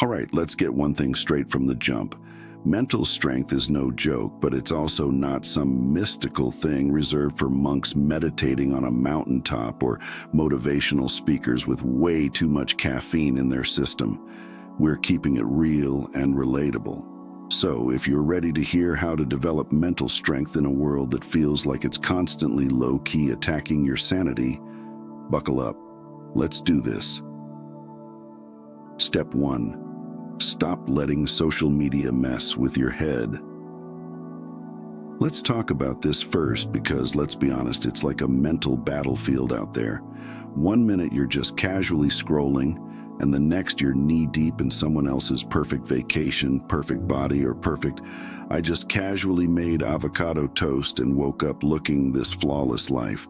All right, let's get one thing straight from the jump. Mental strength is no joke, but it's also not some mystical thing reserved for monks meditating on a mountaintop or motivational speakers with way too much caffeine in their system. We're keeping it real and relatable. So, if you're ready to hear how to develop mental strength in a world that feels like it's constantly low-key attacking your sanity, buckle up. Let's do this. Step 1. Stop letting social media mess with your head. Let's talk about this first because, let's be honest, it's like a mental battlefield out there. One minute you're just casually scrolling, and the next you're knee-deep in someone else's perfect vacation, perfect body, or perfect, I just casually made avocado toast and woke up looking this flawless life.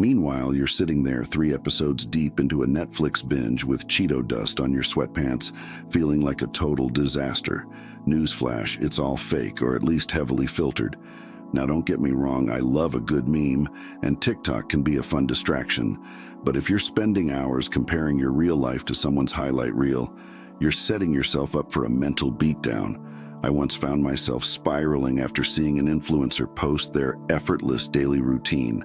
Meanwhile, you're sitting there 3 episodes deep into a Netflix binge with Cheeto dust on your sweatpants, feeling like a total disaster. Newsflash, it's all fake, or at least heavily filtered. Now don't get me wrong, I love a good meme, and TikTok can be a fun distraction. But if you're spending hours comparing your real life to someone's highlight reel, you're setting yourself up for a mental beatdown. I once found myself spiraling after seeing an influencer post their effortless daily routine,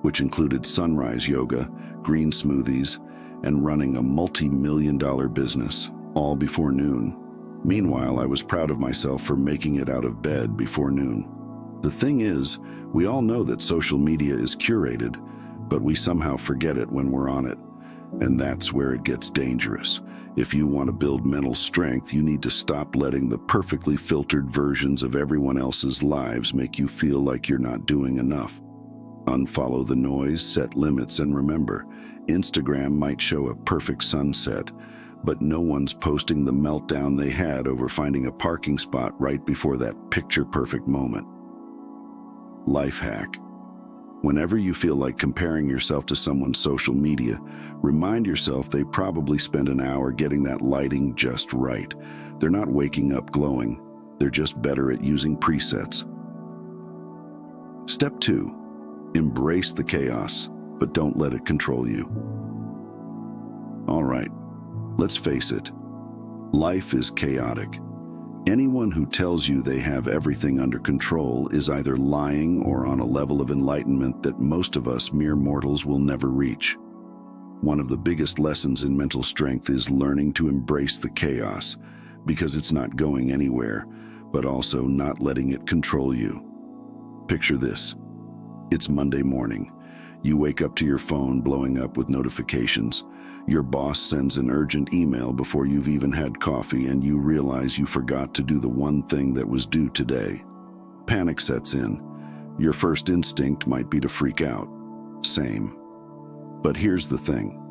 which included sunrise yoga, green smoothies, and running a multi-million-dollar business, all before noon. Meanwhile, I was proud of myself for making it out of bed before noon. The thing is, we all know that social media is curated, but we somehow forget it when we're on it. And that's where it gets dangerous. If you want to build mental strength, you need to stop letting the perfectly filtered versions of everyone else's lives make you feel like you're not doing enough. Unfollow the noise, set limits, and remember, Instagram might show a perfect sunset, but no one's posting the meltdown they had over finding a parking spot right before that picture-perfect moment. Life hack. Whenever you feel like comparing yourself to someone's social media, remind yourself they probably spend an hour getting that lighting just right. They're not waking up glowing. They're just better at using presets. Step 2. Embrace the chaos, but don't let it control you. All right, let's face it. Life is chaotic. Anyone who tells you they have everything under control is either lying or on a level of enlightenment that most of us mere mortals will never reach. One of the biggest lessons in mental strength is learning to embrace the chaos, because it's not going anywhere, but also not letting it control you. Picture this. It's Monday morning. You wake up to your phone blowing up with notifications. Your boss sends an urgent email before you've even had coffee, and you realize you forgot to do the one thing that was due today. Panic sets in. Your first instinct might be to freak out. Same. But here's the thing.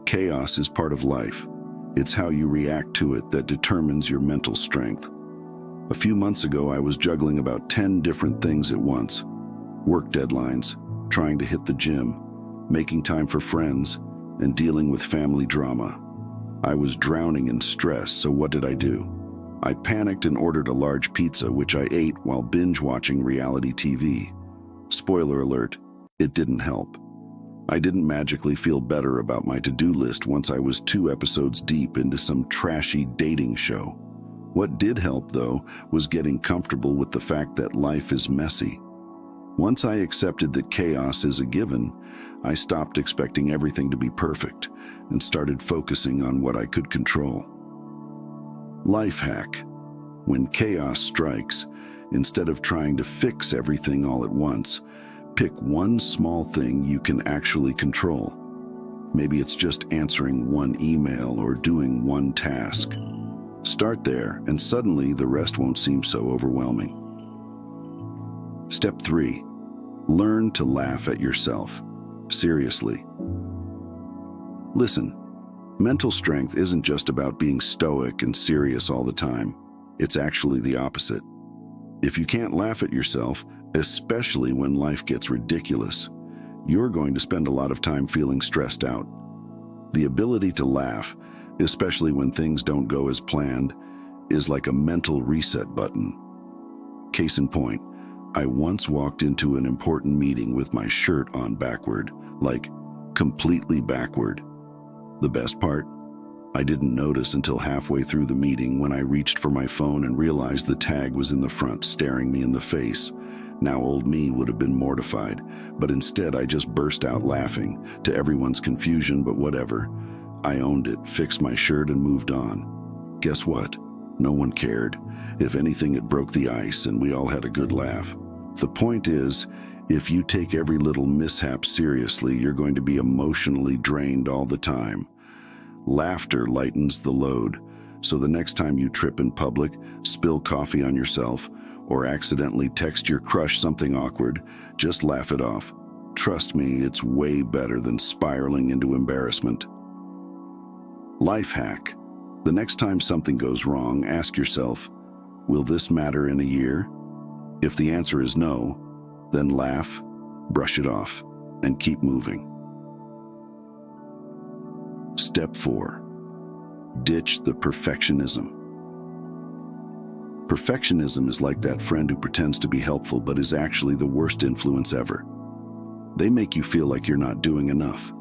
Chaos is part of life. It's how you react to it that determines your mental strength. A few months ago, I was juggling about 10 different things at once. Work deadlines, trying to hit the gym, making time for friends, and dealing with family drama. I was drowning in stress, so what did I do? I panicked and ordered a large pizza, which I ate while binge-watching reality TV. Spoiler alert, it didn't help. I didn't magically feel better about my to-do list once I was 2 episodes deep into some trashy dating show. What did help, though, was getting comfortable with the fact that life is messy. Once I accepted that chaos is a given, I stopped expecting everything to be perfect and started focusing on what I could control. Life hack. When chaos strikes, instead of trying to fix everything all at once, pick one small thing you can actually control. Maybe it's just answering one email or doing one task. Start there, and suddenly the rest won't seem so overwhelming. Step 3. Learn to laugh at yourself. Seriously. Listen, mental strength isn't just about being stoic and serious all the time. It's actually the opposite. If you can't laugh at yourself, especially when life gets ridiculous, you're going to spend a lot of time feeling stressed out. The ability to laugh, especially when things don't go as planned, is like a mental reset button. Case in point, I once walked into an important meeting with my shirt on backward, like completely backward. The best part? I didn't notice until halfway through the meeting when I reached for my phone and realized the tag was in the front staring me in the face. Now old me would have been mortified, but instead I just burst out laughing, to everyone's confusion, but whatever. I owned it, fixed my shirt, and moved on. Guess what? No one cared. If anything, it broke the ice and we all had a good laugh. The point is, if you take every little mishap seriously, you're going to be emotionally drained all the time. Laughter lightens the load, so the next time you trip in public, spill coffee on yourself, or accidentally text your crush something awkward, just laugh it off. Trust me, it's way better than spiraling into embarrassment. Life hack. The next time something goes wrong, ask yourself, will this matter in a year? If the answer is no, then laugh, brush it off, and keep moving. Step 4. Ditch the perfectionism. Perfectionism is like that friend who pretends to be helpful but is actually the worst influence ever. They make you feel like you're not doing enough,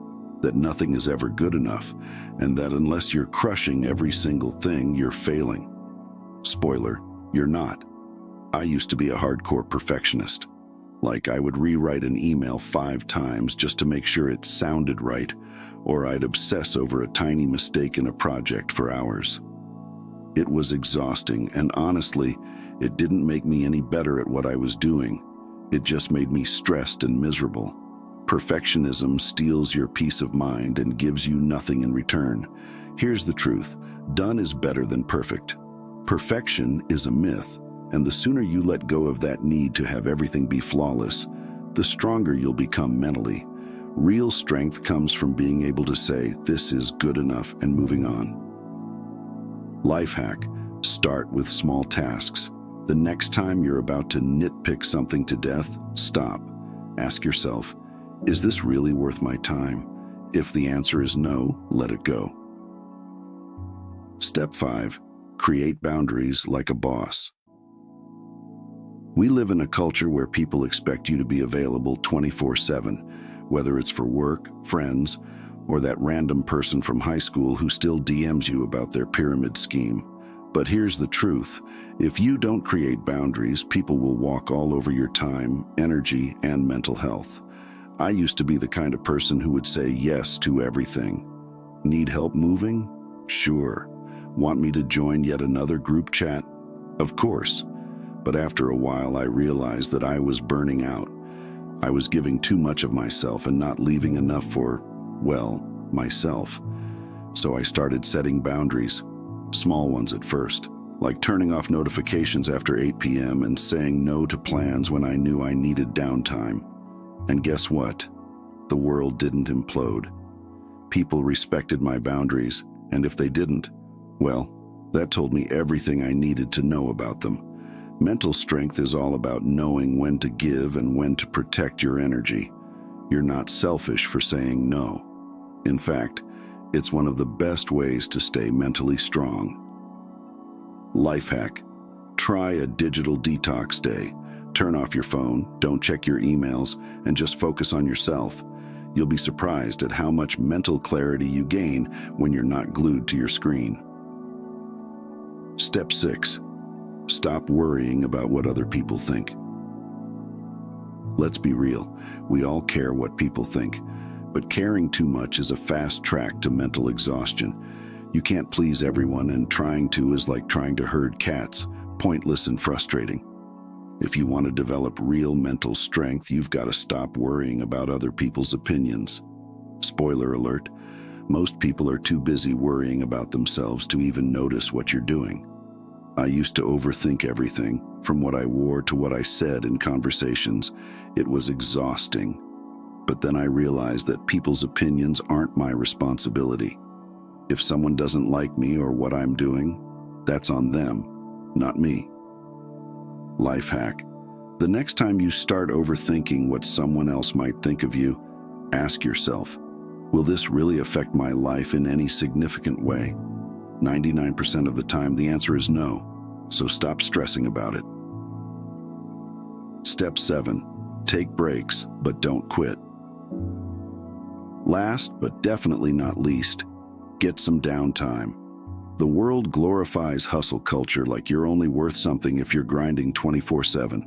that nothing is ever good enough, and that unless you're crushing every single thing, you're failing. Spoiler, you're not. I used to be a hardcore perfectionist. Like I would rewrite an email 5 times just to make sure it sounded right, or I'd obsess over a tiny mistake in a project for hours. It was exhausting, and honestly, it didn't make me any better at what I was doing. It just made me stressed and miserable. Perfectionism steals your peace of mind and gives you nothing in return. Here's the truth: done is better than perfect. Perfection is a myth, and the sooner you let go of that need to have everything be flawless, the stronger you'll become mentally. Real strength comes from being able to say, this is good enough, and moving on. Life hack: start with small tasks. The next time you're about to nitpick something to death, stop. Ask yourself, is this really worth my time? If the answer is no, let it go. Step 5. Create boundaries like a boss. We live in a culture where people expect you to be available 24/7, whether it's for work, friends, or that random person from high school who still DMs you about their pyramid scheme. But here's the truth: if you don't create boundaries, people will walk all over your time, energy, and mental health. I used to be the kind of person who would say yes to everything. Need help moving? Sure. Want me to join yet another group chat? Of course. But after a while, I realized that I was burning out. I was giving too much of myself and not leaving enough for, well, myself. So I started setting boundaries. Small ones at first, like turning off notifications after 8 p.m. and saying no to plans when I knew I needed downtime. And guess what? The world didn't implode. People respected my boundaries, and if they didn't, well, that told me everything I needed to know about them. Mental strength is all about knowing when to give and when to protect your energy. You're not selfish for saying no. In fact, it's one of the best ways to stay mentally strong. Life hack: try a digital detox day. Turn off your phone, don't check your emails, and just focus on yourself. You'll be surprised at how much mental clarity you gain when you're not glued to your screen. Step 6. Stop worrying about what other people think. Let's be real, we all care what people think, but caring too much is a fast track to mental exhaustion. You can't please everyone, and trying to is like trying to herd cats, pointless and frustrating. If you want to develop real mental strength, you've got to stop worrying about other people's opinions. Spoiler alert, most people are too busy worrying about themselves to even notice what you're doing. I used to overthink everything, from what I wore to what I said in conversations. It was exhausting. But then I realized that people's opinions aren't my responsibility. If someone doesn't like me or what I'm doing, that's on them, not me. Life hack: the next time you start overthinking what someone else might think of you, ask yourself, will this really affect my life in any significant way? 99% of the time, the answer is no, so stop stressing about it. Step 7. Take breaks, but don't quit. Last, but definitely not least, Get some downtime. The world glorifies hustle culture like you're only worth something if you're grinding 24/7.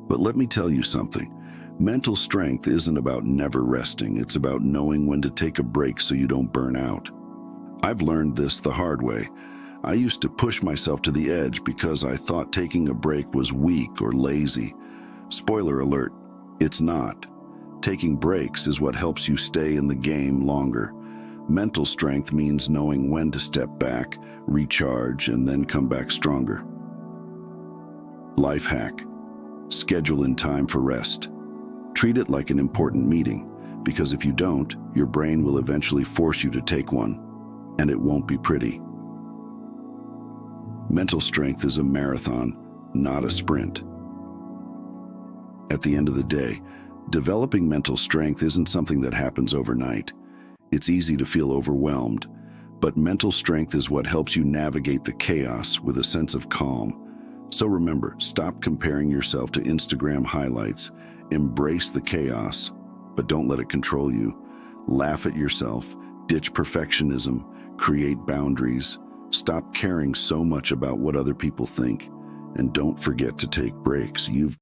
But let me tell you something. Mental strength isn't about never resting. It's about knowing when to take a break so you don't burn out. I've learned this the hard way. I used to push myself to the edge because I thought taking a break was weak or lazy. Spoiler alert, it's not. Taking breaks is what helps you stay in the game longer. Mental strength means knowing when to step back, recharge, and then come back stronger. Life hack. Schedule in time for rest. Treat it like an important meeting, because if you don't, your brain will eventually force you to take one, and it won't be pretty. Mental strength is a marathon, not a sprint. At the end of the day, developing mental strength isn't something that happens overnight. It's easy to feel overwhelmed, but mental strength is what helps you navigate the chaos with a sense of calm. So remember, stop comparing yourself to Instagram highlights. Embrace the chaos, but don't let it control you. Laugh at yourself, ditch perfectionism, create boundaries. Stop caring so much about what other people think, and don't forget to take breaks. You've